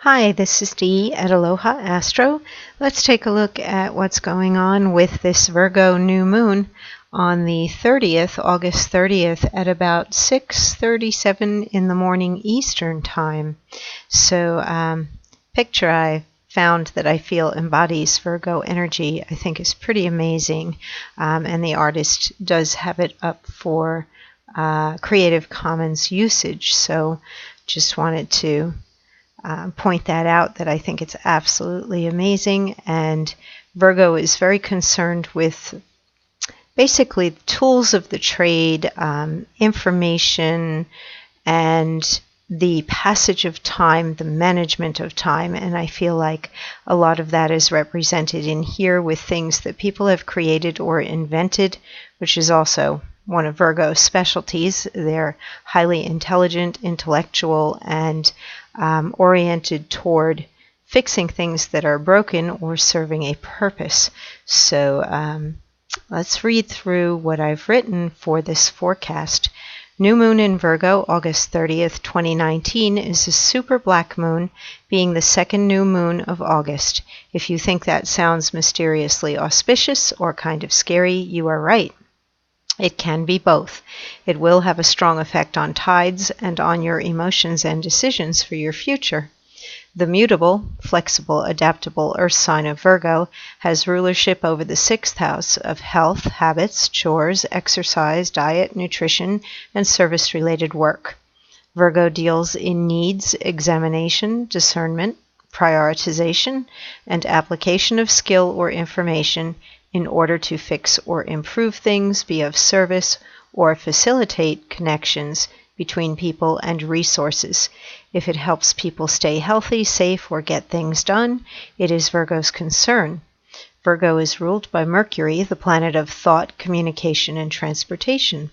Hi, this is Dee at Aloha Astro. Let's take a look at what's going on with this Virgo new moon on the 30th, August 30th at about 6:37 in the morning Eastern Time. So, picture I found that I feel embodies Virgo energy, I think is pretty amazing, and the artist does have it up for Creative Commons usage, so just wanted to point that out, that I think it's absolutely amazing. And Virgo is very concerned with basically the tools of the trade, information, and the passage of time, the management of time. And I feel like a lot of that is represented in here with things that people have created or invented, which is also one of Virgo's specialties. They're highly intelligent, intellectual, and oriented toward fixing things that are broken or serving a purpose. So let's read through what I've written for this forecast. New moon in Virgo, August 30th, 2019, is a super black moon, being the second new moon of August. If you think that sounds mysteriously auspicious or kind of scary, you are right. It can be both. It will have a strong effect on tides and on your emotions and decisions for your future. The mutable, flexible, adaptable Earth sign of Virgo has rulership over the 6th house of health, habits, chores, exercise, diet, nutrition, and service-related work. Virgo deals in needs, examination, discernment, prioritization, and application of skill or information in order to fix or improve things, be of service, or facilitate connections between people and resources. If it helps people stay healthy, safe, or get things done, it is Virgo's concern. Virgo is ruled by Mercury, the planet of thought, communication, and transportation.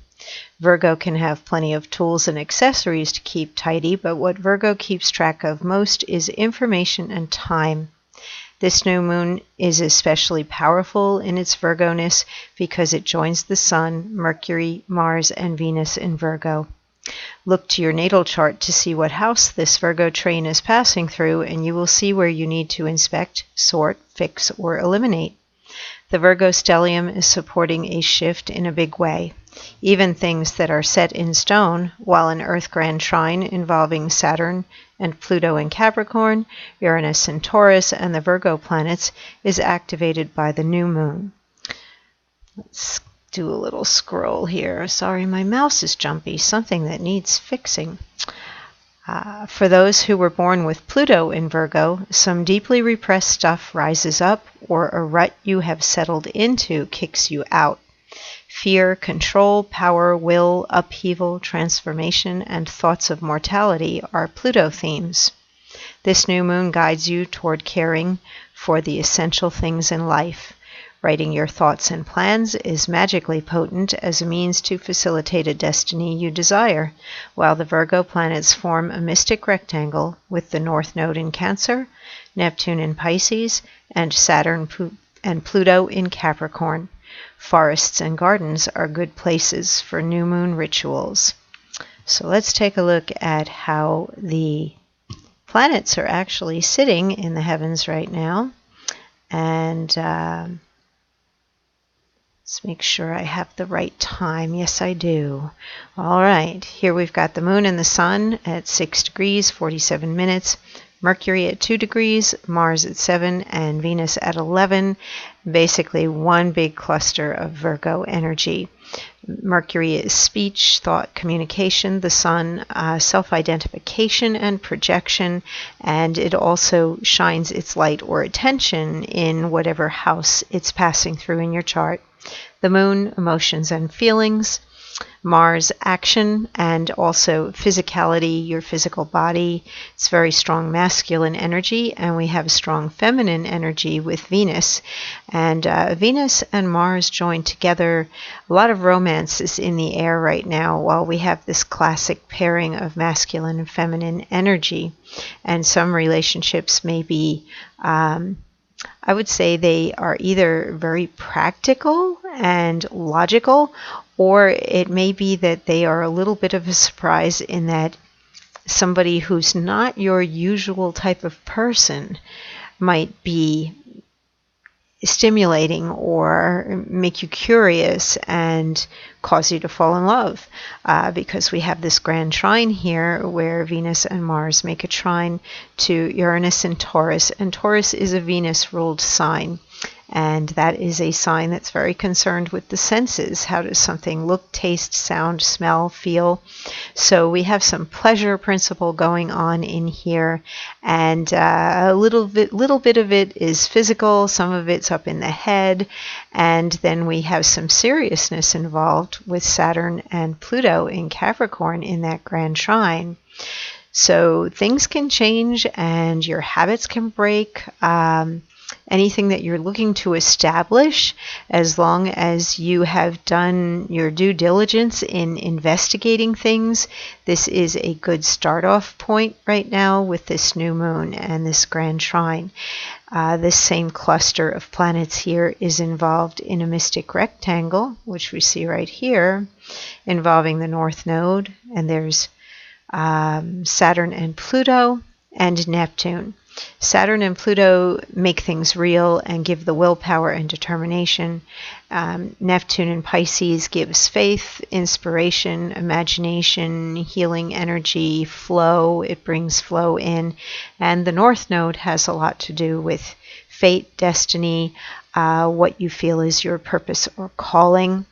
Virgo can have plenty of tools and accessories to keep tidy, but what Virgo keeps track of most is information and time. This new moon is especially powerful in its Virgo-ness because it joins the Sun, Mercury, Mars, and Venus in Virgo. Look to your natal chart to see what house this Virgo train is passing through, and you will see where you need to inspect, sort, fix, or eliminate. The Virgo stellium is supporting a shift in a big way. Even things that are set in stone, while an Earth grand trine involving Saturn and Pluto in Capricorn, Uranus in Taurus, and the Virgo planets is activated by the new moon. Let's do a little scroll here. Sorry, my mouse is jumpy, something that needs fixing. For those who were born with Pluto in Virgo, some deeply repressed stuff rises up, or a rut you have settled into kicks you out. Fear, control, power, will, upheaval, transformation, and thoughts of mortality are Pluto themes. This new moon guides you toward caring for the essential things in life. Writing your thoughts and plans is magically potent as a means to facilitate a destiny you desire, while the Virgo planets form a mystic rectangle with the North Node in Cancer, Neptune in Pisces, and Saturn and Pluto in Capricorn. Forests and gardens are good places for new moon rituals. So let's take a look at how the planets are actually sitting in the heavens right now. And let's make sure I have the right time. Yes, I do. All right, here we've got the moon and the sun at 6 degrees, 47 minutes. Mercury at 2 degrees, Mars at 7, and Venus at 11. Basically one big cluster of Virgo energy. Mercury is speech, thought, communication. The Sun, self-identification and projection. And it also shines its light or attention in whatever house it's passing through in your chart. The Moon, emotions and feelings. Mars, action, and also physicality, your physical body. It's very strong masculine energy, and we have strong feminine energy with Venus. And Venus and Mars join together. A lot of romance is in the air right now, while we have this classic pairing of masculine and feminine energy. And some relationships may be I would say they are either very practical and logical, or it may be that they are a little bit of a surprise in that somebody who's not your usual type of person might be stimulating or make you curious and cause you to fall in love, because we have this grand trine here where Venus and Mars make a trine to Uranus and Taurus is a Venus-ruled sign. And that is a sign that's very concerned with the senses. How does something look, taste, sound, smell, feel? So we have some pleasure principle going on in here, and a little bit of it is physical, some of it's up in the head, and then we have some seriousness involved with Saturn and Pluto in Capricorn in that grand trine. So things can change and your habits can break. Anything that you're looking to establish, as long as you have done your due diligence in investigating things, this is a good start-off point right now with this new moon and this grand trine. This same cluster of planets here is involved in a mystic rectangle, which we see right here, involving the North Node, and there's Saturn and Pluto and Neptune. Saturn and Pluto make things real and give the willpower and determination. Neptune in Pisces gives faith, inspiration, imagination, healing energy, flow. It brings flow in. And the North Node has a lot to do with fate, destiny, what you feel is your purpose or calling.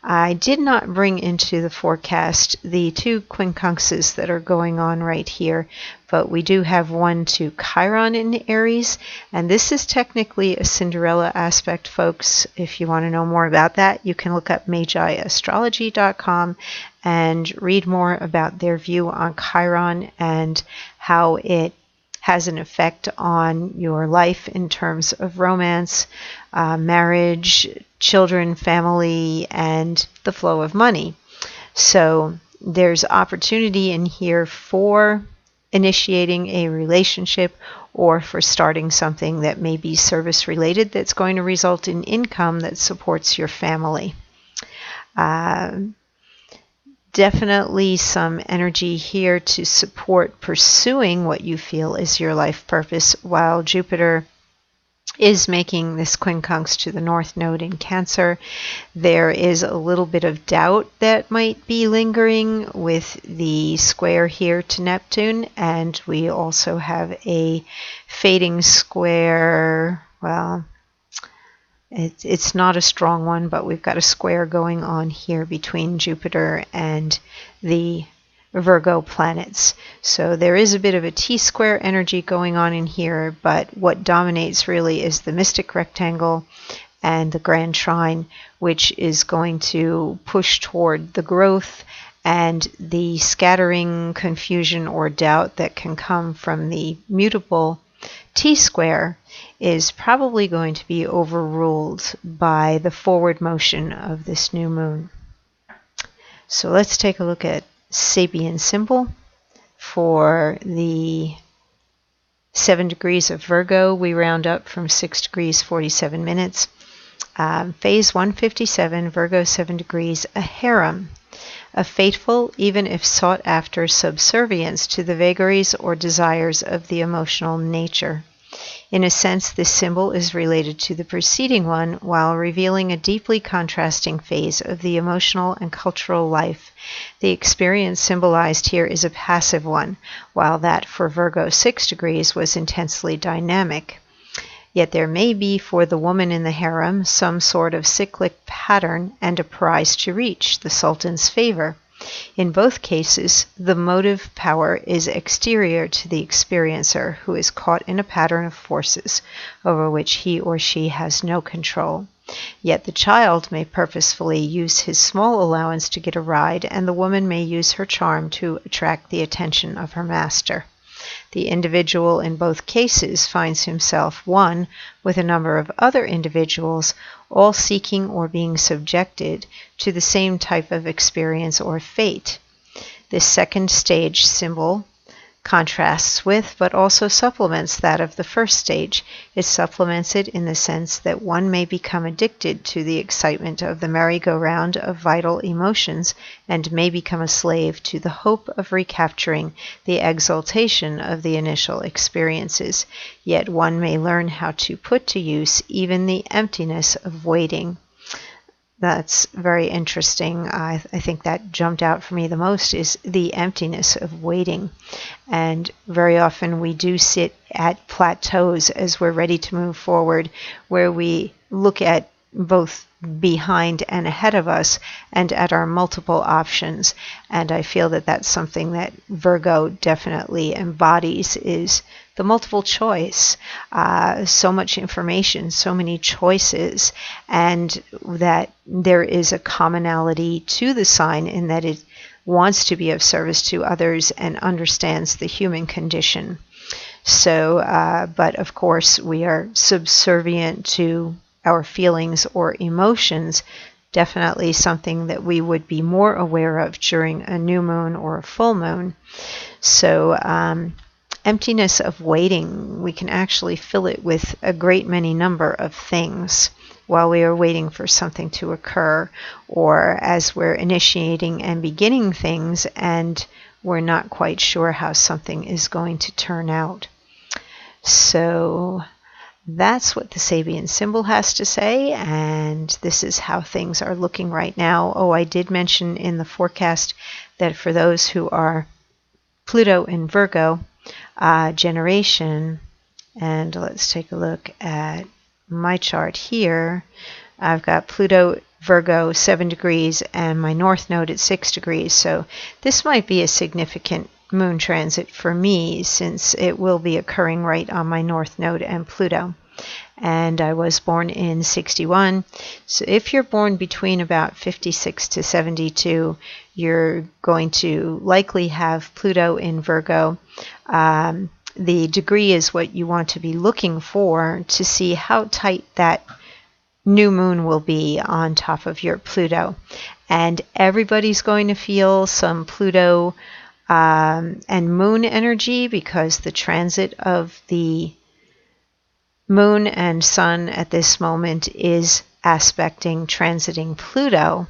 I did not bring into the forecast the two quincunxes that are going on right here, but we do have one to Chiron in Aries, and this is technically a Cinderella aspect, folks. If you want to know more about that, you can look up magiastrology.com and read more about their view on Chiron and how it has an effect on your life in terms of romance, marriage, children, family, and the flow of money. So there's opportunity in here for initiating a relationship or for starting something that may be service related that's going to result in income that supports your family. Definitely some energy here to support pursuing what you feel is your life purpose, while Jupiter is making this quincunx to the North Node in Cancer. There is a little bit of doubt that might be lingering with the square here to Neptune, and we also have a fading square. Well, it's not a strong one, but we've got a square going on here between Jupiter and the Virgo planets. So there is a bit of a T-square energy going on in here, but what dominates really is the mystic rectangle and the grand trine, which is going to push toward the growth and the scattering, confusion, or doubt that can come from the mutable T-square is probably going to be overruled by the forward motion of this new moon. So let's take a look at Sapien symbol for the 7 degrees of Virgo. We round up from 6 degrees 47 minutes. Phase 157, Virgo 7 degrees, a harem. A fateful, even if sought after, subservience to the vagaries or desires of the emotional nature. In a sense, this symbol is related to the preceding one, while revealing a deeply contrasting phase of the emotional and cultural life. The experience symbolized here is a passive one, while that for Virgo 6 degrees was intensely dynamic. Yet there may be for the woman in the harem some sort of cyclic pattern and a prize to reach, the Sultan's favor. In both cases, the motive power is exterior to the experiencer, who is caught in a pattern of forces over which he or she has no control. Yet the child may purposefully use his small allowance to get a ride, and the woman may use her charm to attract the attention of her master. The individual in both cases finds himself one with a number of other individuals, all seeking or being subjected to the same type of experience or fate. This second stage symbol contrasts with, but also supplements that of the first stage. It supplements it in the sense that one may become addicted to the excitement of the merry-go-round of vital emotions and may become a slave to the hope of recapturing the exaltation of the initial experiences. Yet one may learn how to put to use even the emptiness of waiting. That's very interesting. I think that jumped out for me the most is the emptiness of waiting. And very often we do sit at plateaus as we're ready to move forward, where we look at both behind and ahead of us and at our multiple options. And I feel that that's something that Virgo definitely embodies, is the multiple choice. So much information, so many choices, and that there is a commonality to the sign in that it wants to be of service to others and understands the human condition. So, but of course we are subservient to our feelings or emotions, definitely something that we would be more aware of during a new moon or a full moon. So emptiness of waiting, we can actually fill it with a great many number of things while we are waiting for something to occur, or as we're initiating and beginning things and we're not quite sure how something is going to turn out. So that's what the Sabian symbol has to say, and this is how things are looking right now. Oh, I did mention in the forecast that for those who are Pluto in Virgo generation, and let's take a look at my chart here. I've got Pluto Virgo 7 degrees and my North Node at 6 degrees, so this might be a significant moon transit for me, since it will be occurring right on my North Node and Pluto. And I was born in 61, so if you're born between about 56 to 72, you're going to likely have Pluto in Virgo. The degree is what you want to be looking for to see how tight that new moon will be on top of your Pluto. And everybody's going to feel some Pluto and moon energy, because the transit of the moon and sun at this moment is aspecting, transiting Pluto.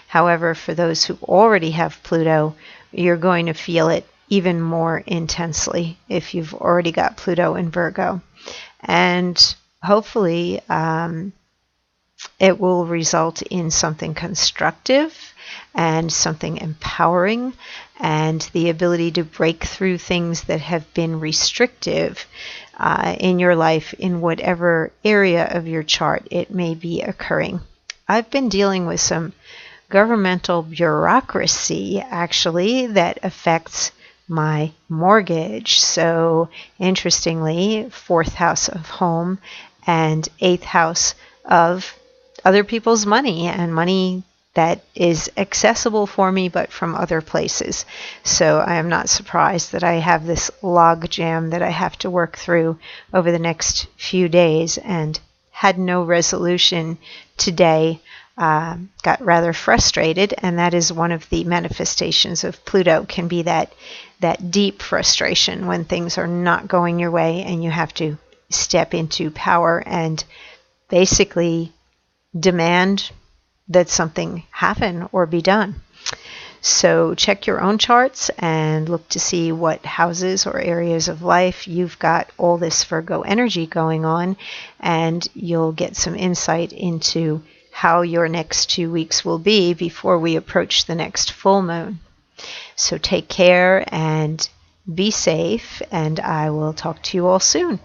However, for those who already have Pluto, you're going to feel it even more intensely if you've already got Pluto in Virgo. And hopefully it will result in something constructive and something empowering, and the ability to break through things that have been restrictive in your life in whatever area of your chart it may be occurring. I've been dealing with some governmental bureaucracy, actually, that affects my mortgage. So interestingly, 4th house of home and 8th house of other people's money, and money that is accessible for me but from other places. So I am not surprised that I have this log jam that I have to work through over the next few days, and had no resolution today. Got rather frustrated, and that is one of the manifestations of Pluto, can be that deep frustration when things are not going your way and you have to step into power and basically demand that something happen or be done. So check your own charts and look to see what houses or areas of life you've got all this Virgo energy going on, and you'll get some insight into how your next 2 weeks will be before we approach the next full moon. So take care and be safe, and I will talk to you all soon.